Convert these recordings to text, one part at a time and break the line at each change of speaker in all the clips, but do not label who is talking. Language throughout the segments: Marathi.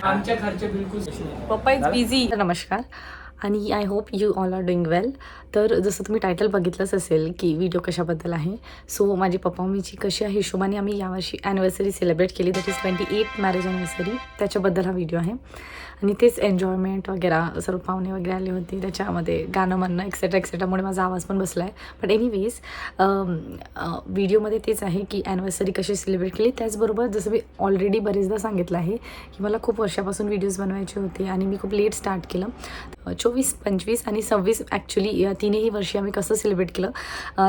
आमच्या खर्च बिलकुल
पप्पा इज बिझी. नमस्कार आणि I hope you all are doing well. तर जसं तुम्ही टायटल बघितलंच असेल की व्हिडिओ कशाबद्दल आहे. सो माझी पप्पा मम्मीची कशी आहे हिशोबाने आम्ही यावर्षी ॲनिव्हर्सरी सेलिब्रेट केली, that is 28th marriage anniversary. त्याच्याबद्दल हा व्हिडिओ आहे आणि तेच एन्जॉयमेंट वगैरे सर्व पाहुणे वगैरे आले होते, त्याच्यामध्ये गाणं म्हणणं एक्सेट्रा एक्सेट्रामुळे माझा आवाज पण बसला आहे. बट एनिवेज व्हिडिओमध्ये तेच आहे की ॲनिव्हर्सरी कशी सेलिब्रेट केली. त्याचबरोबर जसं मी ऑलरेडी बरेचदा सांगितलं आहे की मला खूप वर्षापासून व्हिडिओज बनवायचे होते आणि मी खूप लेट स्टार्ट केलं. 24, 25 आणि 26 ॲक्च्युली तीनही वर्षी आम्ही कसं सेलिब्रेट केलं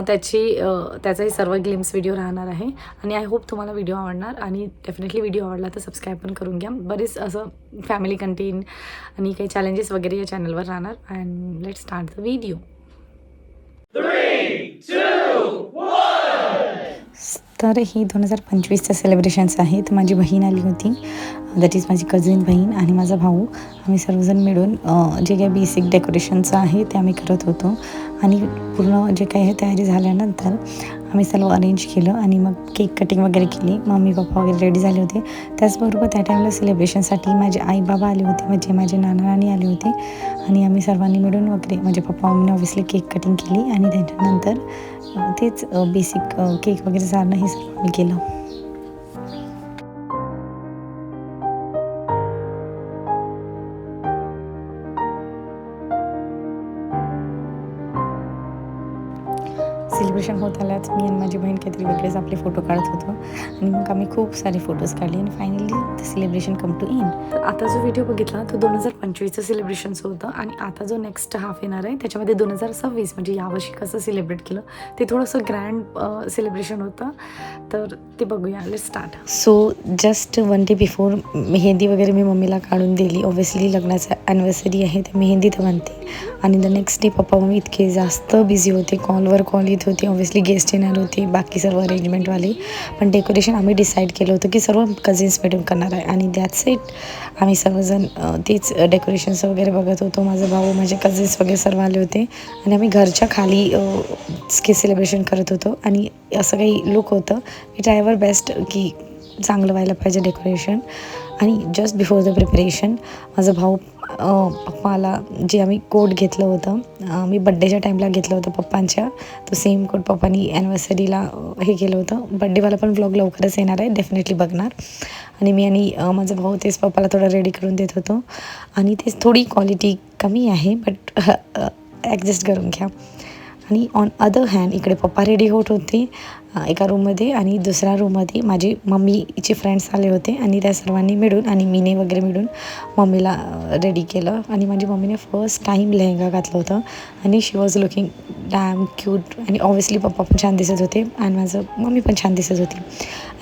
त्याचाही सर्व ग्लिम्स व्हिडिओ राहणार आहे आणि आय होप तुम्हाला व्हिडिओ आवडणार. आणि डेफिनेटली व्हिडिओ आवडला तर सबस्क्राईब पण करून घ्या. बरेच असं फॅमिली कंटेंट आणि काही चॅलेंजेस वगैरे या चॅनलवर राहणार. And let start the video.
3, 2, 1.
तर ही 2025चं सेलिब्रेशन्स आहेत. माझी बहीण आली होती, दॅट इज माझी कझिन बहीण आणि माझा भाऊ. आम्ही सर्वजण मिळून जे काही बेसिक डेकोरेशनचं आहे ते आम्ही करत होतो आणि पूर्ण जे काही आहे तयारी झाल्यानंतर आम्ही सर्व अरेंज केलं आणि मग केक कटिंग वगैरे केली. मम्मी पप्पा वगैरे रेडी झाले होते. त्याचबरोबर त्या टाईमला सेलिब्रेशनसाठी माझे आई बाबा आले होते, म्हणजे माझे नाना नानी आले होते आणि आम्ही सर्वांनी मिळून वगैरे म्हणजे पप्पा मम्मीने ऑब्व्हियसली केक कटिंग केली आणि त्याच्यानंतर तेच बेसिक केक वगैरे सारणं हे सर्व आम्ही केलं. सेलिब्रेशन होत आल्याच मी आणि माझी बहीण काहीतरी वेगळेच आपले फोटो काढत होतो आणि मग आम्ही खूप सारे फोटोज काढले आणि finally the celebration come to end. आता जो व्हिडिओ बघितला तो 2025चं सेलिब्रेशनचं होतं आणि आता जो नेक्स्ट हाफ येणार आहे त्याच्यामध्ये 2026 म्हणजे यावर्षी कसं सेलिब्रेट केलं ते थोडंसं ग्रँड सेलिब्रेशन होतं. तर ते बघूया. Let's start. So just 1 day before mehndi वगैरे मी मम्मीला काढून दिली. ऑब्व्हियसली लग्नाचं ॲनिव्हर्सरी आहे तर मेहंदी तर बनते आणि the next day papa mummy इतके जास्त बिझी होते, कॉलवर कॉल येत होते. ऑब्व्हियसली गेस्ट येणार होते, बाकी सर्व अरेंजमेंटवाले. पण डेकोरेशन आम्ही डिसाईड केलं होतं की सर्व कझिन्स मिळून करणार आहे आणि दॅट्स इट. आम्ही सर्वजण तेच डेकोरेशन्स वगैरे बघत होतो. माझा भाऊ, माझे कझिन्स वगैरे सर्व आले होते आणि आम्ही घरच्या खाली सेलिब्रेशन करत होतो आणि असं काही लुक होतं. मी ट्राय आवर बेस्ट की चांगलं व्हायला पाहिजे डेकोरेशन. आणि जस्ट बिफोर द प्रिपरेशन माझा भाऊ पप्पाला जे आम्ही कोट घेतलं होतं, मी बड्डेच्या टाईमला घेतलं होतं पप्पांच्या, तो सेम कोट पप्पांनी ॲनिव्हर्सरीला हे केलं होतं. बड्डेवाला पण व्लॉग लवकरच येणार आहे, डेफिनेटली बघणार. आणि मी आणि माझा भाऊ तेच पप्पाला थोडं रेडी करून देत होतो आणि तेच थोडी क्वालिटी कमी आहे बट ॲडजस्ट करून घ्या. आणि ऑन अदर हँड इकडे पप्पा रेडी होत होते एका रूममध्ये आणि दुसऱ्या रूममध्ये माझी मम्मीचे फ्रेंड्स आले होते आणि त्या सर्वांनी मिळून आणि मीने वगैरे मिळून मम्मीला रेडी केलं. आणि माझी मम्मीने फर्स्ट टाईम लेहंगा घातलं होतं आणि शी वॉज लुकिंग डॅम क्यूट. आणि ऑब्व्हियसली पप्पा पण छान दिसत होते आणि माझं मम्मी पण छान दिसत होती.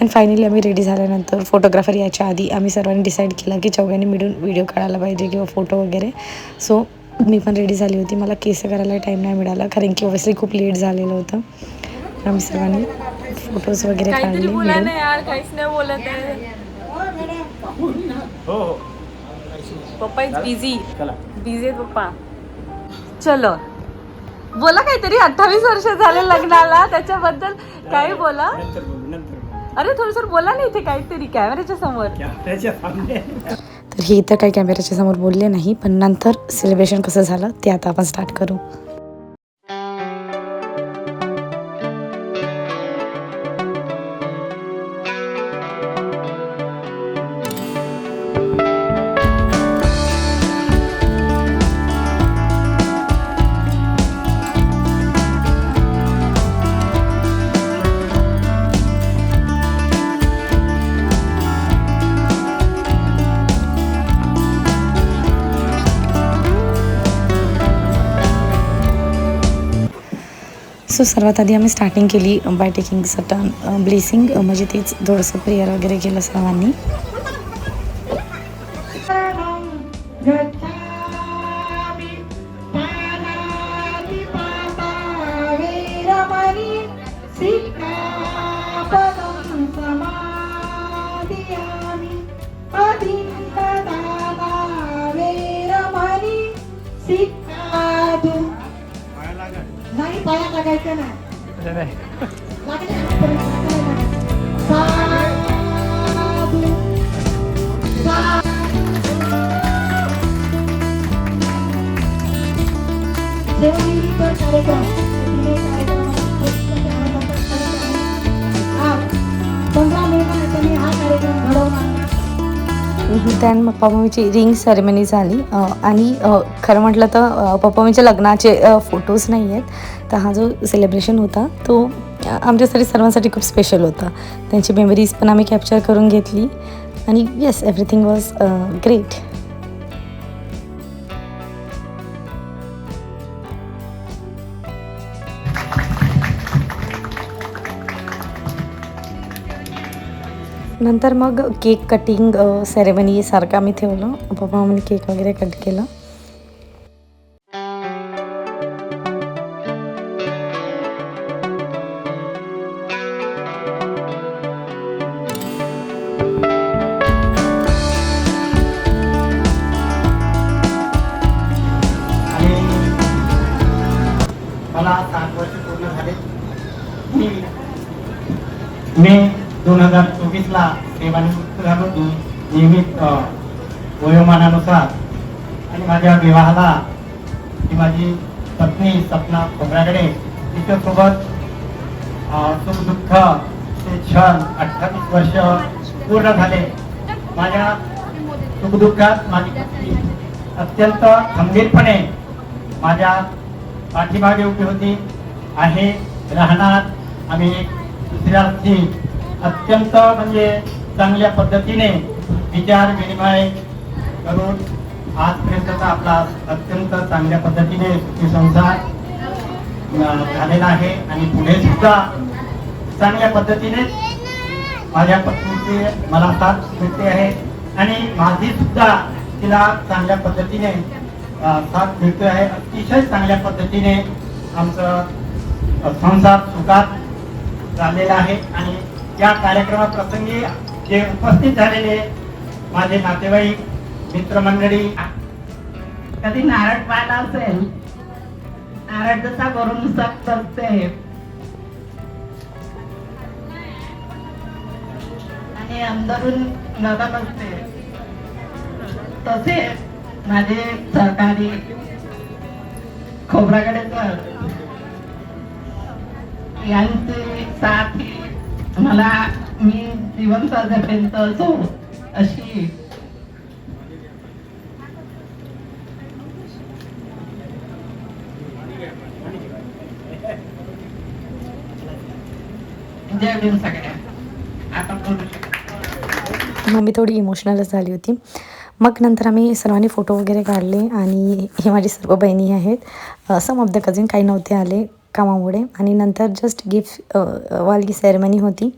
अँड फायनली आम्ही रेडी झाल्यानंतर फोटोग्राफर याच्या आधी आम्ही सर्वांनी डिसाईड केलं की चौघांनी मिळून व्हिडिओ काढायला पाहिजे किंवा फोटो वगैरे. सो मी पण रेडी झाली होती. मला केस करायला टाईम नाही मिळाला कारण की ऑब्व्हियसली खूप लेट झालेलं होतं. आम्ही सर्वांनी फोटोज वगैरे काढले मिळून.
काहीच नाही बोलत आहे. पप्पा इज बिझी आहेत पप्पा. चलो बोला काहीतरी. 28 वर्ष झाले लग्नाला, त्याच्याबद्दल काही बोला. अरे थोडंसं बोला ना इथे काहीतरी कॅमेऱ्याच्या समोर.
तर हे तर काही कॅमेऱ्याच्या समोर बोलले नाही, पण नंतर सेलिब्रेशन कसं झालं ते आता आपण स्टार्ट करू. सो सर्वात आधी आम्ही स्टार्टिंग केली बाय टेकिंग सर्टन ब्लेसिंग, म्हणजे तेच थोडंसं प्रेयर वगैरे केलं सर्वांनी.
नाही पाया लागायचं नाही. साधू सुंदर कार्यक्रम तिने कार्यक्रमात आज 15 मेला त्यांनी हा कार्यक्रम घडवला.
त्यान मग पप्पा मम्मीची रिंग सेरेमनी झाली आणि खरं म्हटलं तर पप्पा मम्मीच्या लग्नाचे फोटोज नाही आहेत. तर हा जो सेलिब्रेशन होता तो आमच्यासाठी सर्वांसाठी खूप स्पेशल होता. त्यांची मेमरीज पण आम्ही कॅप्चर करून घेतली आणि येस एव्हरीथिंग वॉज ग्रेट. नंतर मग केक कटिंग सेरेमनीसारखं आम्ही ठेवलं. पप्पा मम्मीने केक वगैरे कट केलं.
आणि मला 7 वर्ष पूर्ण झाले. मी 2024ला सेवानिवृत्त झालो नियमित वयोमानानुसार. आणि माझ्या विवाहाला ही माझी पत्नी सपना खोबरागडे तिच्यासोबत सुखदुःख ते क्षण 28 वर्ष पूर्ण झाले. माझ्या सुखदुःखात माझी पत्नी अत्यंत खंबीरपणे माझ्या पाठीमागे उभी होती आहे. राहणार आम्ही दुसऱ्याची अत्यंत म्हणजे चांगल्या पद्धतीने विचार विनिमय करून आजपर्यंतचा आपला अत्यंत चांगल्या पद्धतीने सुखी संसार झालेला आहे. आणि पुढे सुद्धा चांगल्या पद्धतीने माझ्या पत्नीची मला साथ मिळते आहे आणि माझी सुद्धा तिला चांगल्या पद्धतीने साथ मिळते आहे. अतिशय चांगल्या पद्धतीने आमचं संसार सुखात झालेला आहे. आणि या कार्यक्रमाप्रसंगी जे उपस्थित झालेले माझे नातेवाईक मित्रमंडळी, कधी नारळ पाहिला असेल, नारळ जसा वरून सक्त असते आणि अंदरून नरम असते, तसे माझे सहकारी खोबरागडे सर यांची साथ मला मी जीवन साधेपर्यंत असो अशी जय भीम सगळ्या. आपण बोलू शकतो.
मम्मी थोडी इमोशनलच झाली होती. मग नंतर आम्ही सर्वांनी फोटो वगैरे काढले आणि हे माझी सर्व बहिणी आहेत. सम ऑफ द कझिन काही नव्हते आले कामामुळे. आणि नंतर जस्ट गिफ्ट वाली सेरेमनी होती.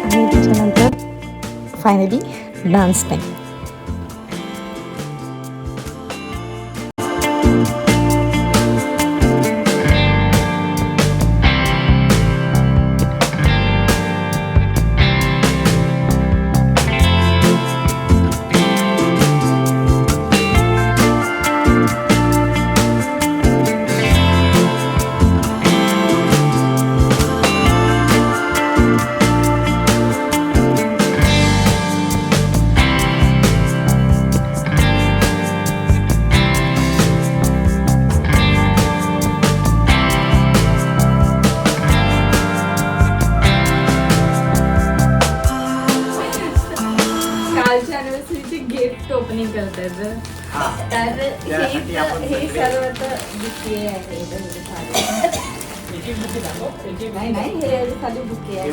आणि त्याच्यानंतर finally dance time.
Gift opening करतात तर हे सर्व तर बुके आहे. नाही हे खाली बुके आहे.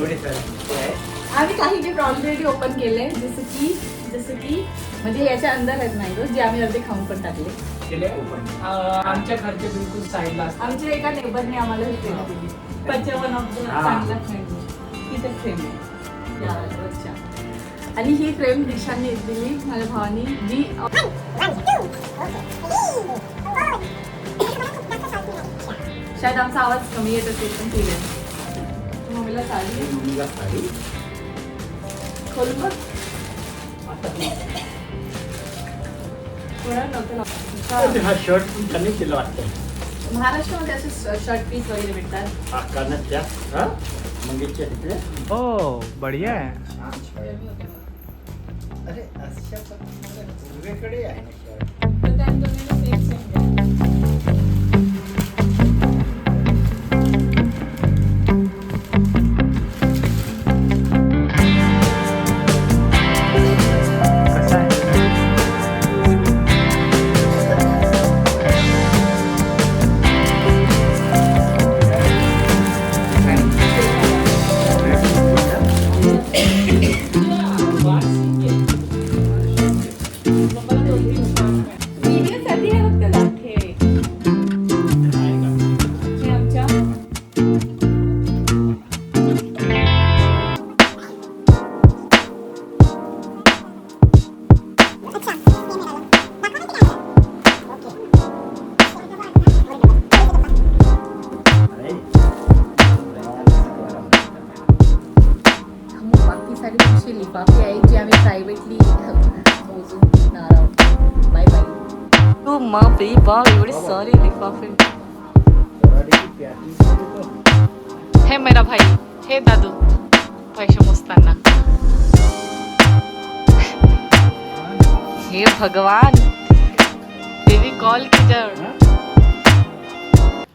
आम्ही काही गिफ्ट ऑलरेडी ओपन केले, जसं की म्हणजे याच्या अंदर आहेत मँगो जे आम्ही अर्धे खाऊन पण टाकले.
आमच्या घरचे बिलकुल साईडला असतात.
आमच्या एका नेबरने आम्हाला हे फ्रेम दिली. पंचावन्न ऑफ द चांगला फ्रेम तिथे फ्रेम आहे. आणि ही फ्रेम दिशाने दिली माझ्या भावानी जी शायद आमचा आवाज कमी येत असेल पण ठीक आहे. मम्मीला साडी खोलून बघ.
हा शर्ट पण त्यांनी केलं वाटतं
महाराष्ट्रामध्ये असे शर्ट पीस वगैरे भेटतात.
आकारात त्या हा मंगेशच्या तिकडे.
ओ बढिया आहे.
अरे अशा पूर्वेकडे आहे ना शर्ट.
तर त्या दोन्हीला सेम सेम द्या.
कसं आहे?
व्हिडिओसाठी आहे फक्त लाखे. हे आमच्या बाकी सारी तुमची लिफाफे आहे जी आम्ही प्रायव्हेटली मोजून आहोत. Bye bye.
तू बापरे बाप एवढे सारे लिफाफे. हे मेरा भाई, हे दादू पैसे मोजताना. हे भगवान, देवी कॉल कीजिए.